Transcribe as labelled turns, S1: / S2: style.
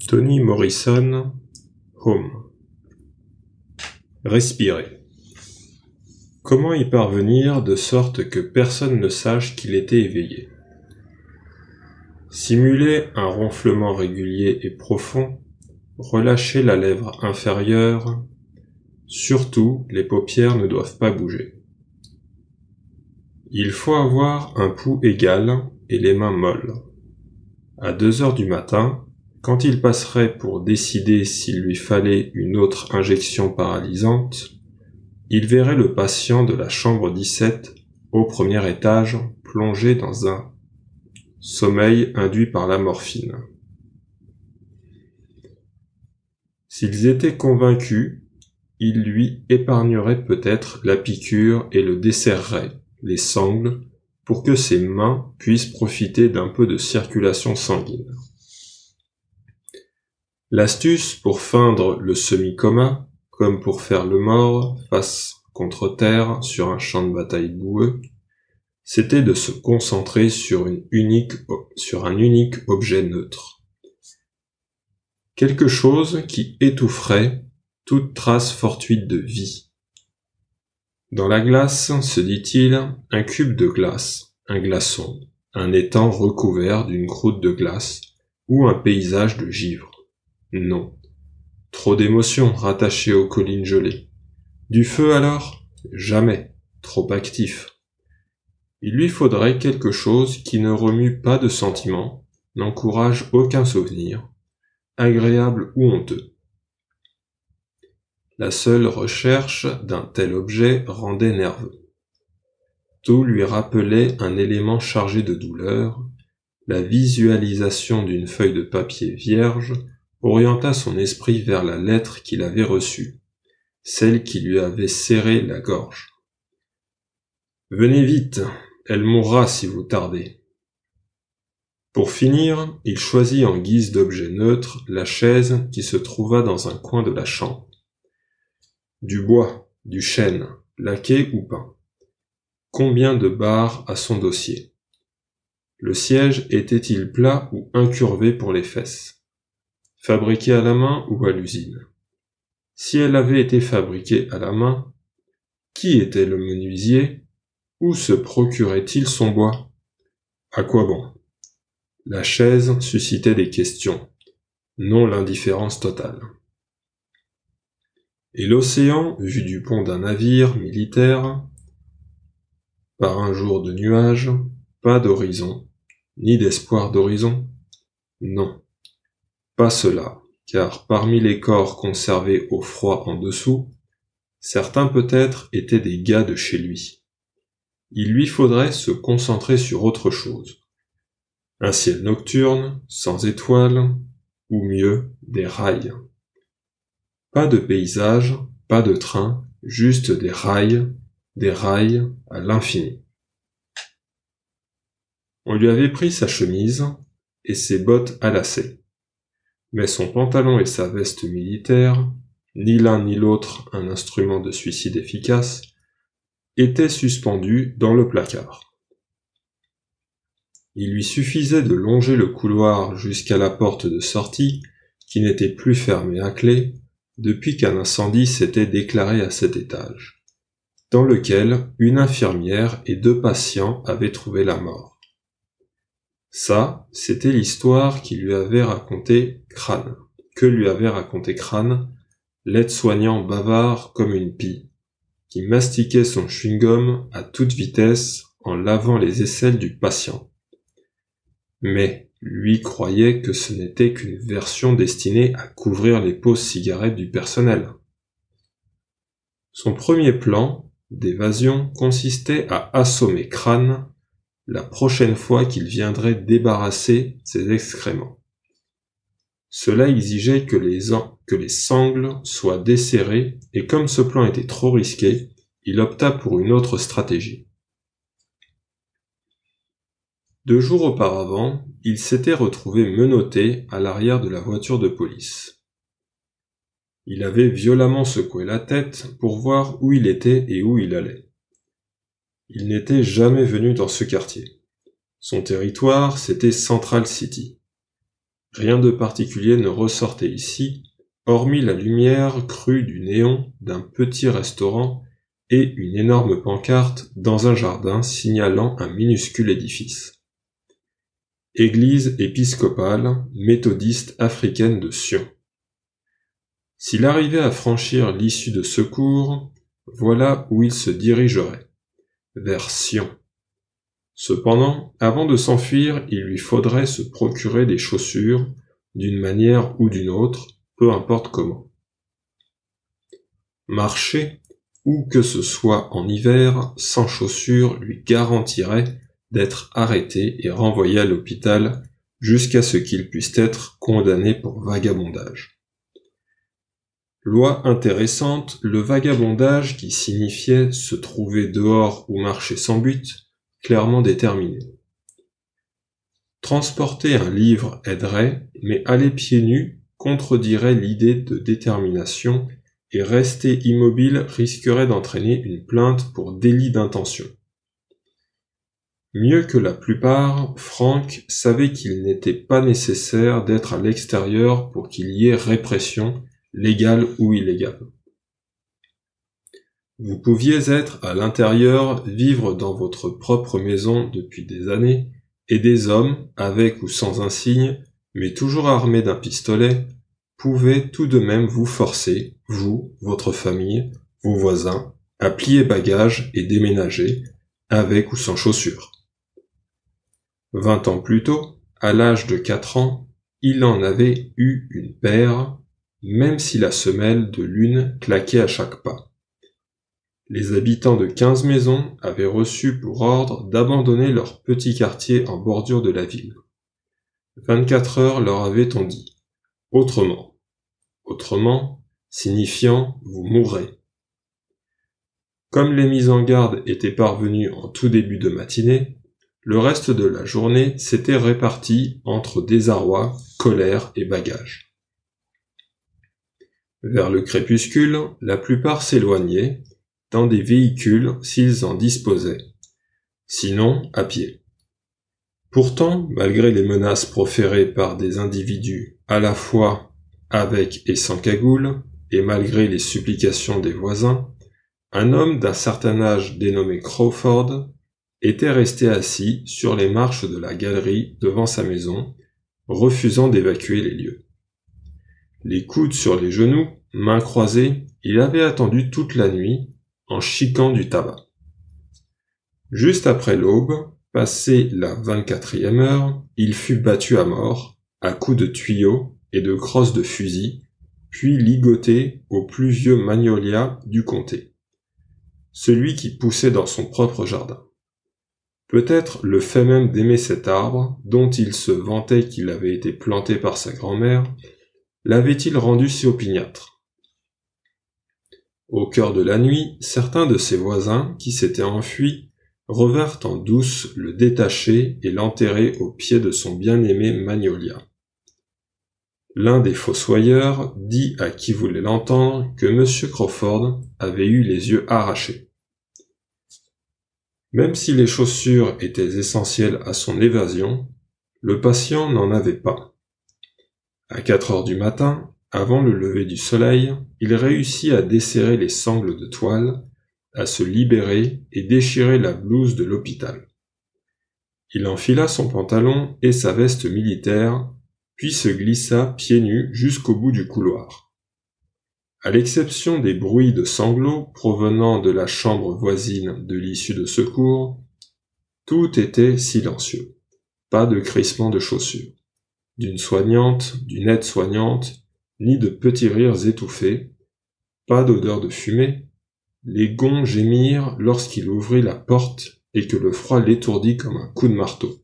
S1: Toni Morrison, Home. Respirer. Comment y parvenir de sorte que personne ne sache qu'il était éveillé? Simuler un ronflement régulier et profond, relâcher la lèvre inférieure, surtout les paupières ne doivent pas bouger. Il faut avoir un pouls égal et les mains molles. À 2 heures du matin, quand il passerait pour décider s'il lui fallait une autre injection paralysante, il verrait le patient de la chambre 17 au premier étage plongé dans un sommeil induit par la morphine. S'ils étaient convaincus, ils lui épargneraient peut-être la piqûre et le desserreraient, les sangles, pour que ses mains puissent profiter d'un peu de circulation sanguine. L'astuce pour feindre le semi-coma, comme pour faire le mort face contre terre sur un champ de bataille boueux, c'était de se concentrer sur un unique objet neutre. Quelque chose qui étoufferait toute trace fortuite de vie. Dans la glace, se dit-il, un cube de glace, un glaçon, un étang recouvert d'une croûte de glace, ou un paysage de givre. Non. Trop d'émotions rattachées aux collines gelées. Du feu alors? Jamais. Trop actif. Il lui faudrait quelque chose qui ne remue pas de sentiments, n'encourage aucun souvenir, agréable ou honteux. La seule recherche d'un tel objet rendait nerveux. Tout lui rappelait un élément chargé de douleur. La visualisation d'une feuille de papier vierge orienta son esprit vers la lettre qu'il avait reçue, celle qui lui avait serré la gorge. « Venez vite, elle mourra si vous tardez. » Pour finir, il choisit en guise d'objet neutre la chaise qui se trouva dans un coin de la chambre. Du bois, du chêne, laqué ou peint. Combien de barres à son dossier? Le siège était-il plat ou incurvé pour les fesses? Fabriqué à la main ou à l'usine? Si elle avait été fabriquée à la main, qui était le menuisier? Où se procurait-il son bois? À quoi bon? La chaise suscitait des questions, non l'indifférence totale. Et l'océan, vu du pont d'un navire militaire, par un jour de nuages, pas d'horizon, ni d'espoir d'horizon? Non, pas cela, car parmi les corps conservés au froid en dessous, certains peut-être étaient des gars de chez lui. Il lui faudrait se concentrer sur autre chose. Un ciel nocturne, sans étoiles, ou mieux, des rails. Pas de paysage, pas de train, juste des rails à l'infini. On lui avait pris sa chemise et ses bottes à lacets, mais son pantalon et sa veste militaire, ni l'un ni l'autre un instrument de suicide efficace, étaient suspendus dans le placard. Il lui suffisait de longer le couloir jusqu'à la porte de sortie, qui n'était plus fermée à clé, depuis qu'un incendie s'était déclaré à cet étage, dans lequel une infirmière et 2 patients avaient trouvé la mort. Ça, c'était l'histoire que lui avait raconté Crâne, l'aide-soignant bavard comme une pie, qui mastiquait son chewing-gum à toute vitesse en lavant les aisselles du patient. Mais lui croyait que ce n'était qu'une version destinée à couvrir les pauvres cigarettes du personnel. Son premier plan d'évasion consistait à assommer Crâne la prochaine fois qu'il viendrait débarrasser ses excréments. Cela exigeait que les sangles soient desserrées, et comme ce plan était trop risqué, il opta pour une autre stratégie. 2 jours auparavant, il s'était retrouvé menotté à l'arrière de la voiture de police. Il avait violemment secoué la tête pour voir où il était et où il allait. Il n'était jamais venu dans ce quartier. Son territoire, c'était Central City. Rien de particulier ne ressortait ici, hormis la lumière crue du néon d'un petit restaurant et une énorme pancarte dans un jardin signalant un minuscule édifice. Église épiscopale méthodiste africaine de Sion. S'il arrivait à franchir l'issue de secours, voilà où il se dirigerait, vers Sion. Cependant, avant de s'enfuir, il lui faudrait se procurer des chaussures, d'une manière ou d'une autre, peu importe comment. Marcher, où que ce soit en hiver, sans chaussures lui garantirait d'être arrêté et renvoyé à l'hôpital jusqu'à ce qu'il puisse être condamné pour vagabondage. Loi intéressante, le vagabondage qui signifiait se trouver dehors ou marcher sans but, clairement déterminé. Transporter un livre aiderait, mais aller pieds nus contredirait l'idée de détermination et rester immobile risquerait d'entraîner une plainte pour délit d'intention. Mieux que la plupart, Frank savait qu'il n'était pas nécessaire d'être à l'extérieur pour qu'il y ait répression, légale ou illégale. Vous pouviez être à l'intérieur, vivre dans votre propre maison depuis des années, et des hommes, avec ou sans insigne, mais toujours armés d'un pistolet, pouvaient tout de même vous forcer, vous, votre famille, vos voisins, à plier bagages et déménager, avec ou sans chaussures. 20 ans plus tôt, à l'âge de 4 ans, il en avait eu une paire, même si la semelle de l'une claquait à chaque pas. Les habitants de 15 maisons avaient reçu pour ordre d'abandonner leur petit quartier en bordure de la ville. 24 heures leur avait-on dit. Autrement. Autrement, signifiant vous mourrez. Comme les mises en garde étaient parvenues en tout début de matinée, le reste de la journée s'était réparti entre désarroi, colère et bagages. Vers le crépuscule, la plupart s'éloignaient, dans des véhicules s'ils en disposaient, sinon à pied. Pourtant, malgré les menaces proférées par des individus à la fois avec et sans cagoule, et malgré les supplications des voisins, un homme d'un certain âge dénommé Crawford était resté assis sur les marches de la galerie devant sa maison, refusant d'évacuer les lieux. Les coudes sur les genoux, mains croisées, il avait attendu toute la nuit, en chiquant du tabac. Juste après l'aube, passée la 24e heure, il fut battu à mort, à coups de tuyaux et de crosses de fusil, puis ligoté au plus vieux magnolia du comté, celui qui poussait dans son propre jardin. Peut-être le fait même d'aimer cet arbre, dont il se vantait qu'il avait été planté par sa grand-mère, l'avait-il rendu si opiniâtre. Au cœur de la nuit, certains de ses voisins, qui s'étaient enfuis, revinrent en douce le détacher et l'enterrer au pied de son bien-aimé magnolia. L'un des fossoyeurs dit à qui voulait l'entendre que M. Crawford avait eu les yeux arrachés. Même si les chaussures étaient essentielles à son évasion, le patient n'en avait pas. À 4 heures du matin, avant le lever du soleil, il réussit à desserrer les sangles de toile, à se libérer et déchirer la blouse de l'hôpital. Il enfila son pantalon et sa veste militaire, puis se glissa pieds nus jusqu'au bout du couloir. À l'exception des bruits de sanglots provenant de la chambre voisine de l'issue de secours, tout était silencieux. Pas de crissement de chaussures, d'une soignante, d'une aide-soignante, ni de petits rires étouffés, pas d'odeur de fumée. Les gonds gémirent lorsqu'il ouvrit la porte et que le froid l'étourdit comme un coup de marteau.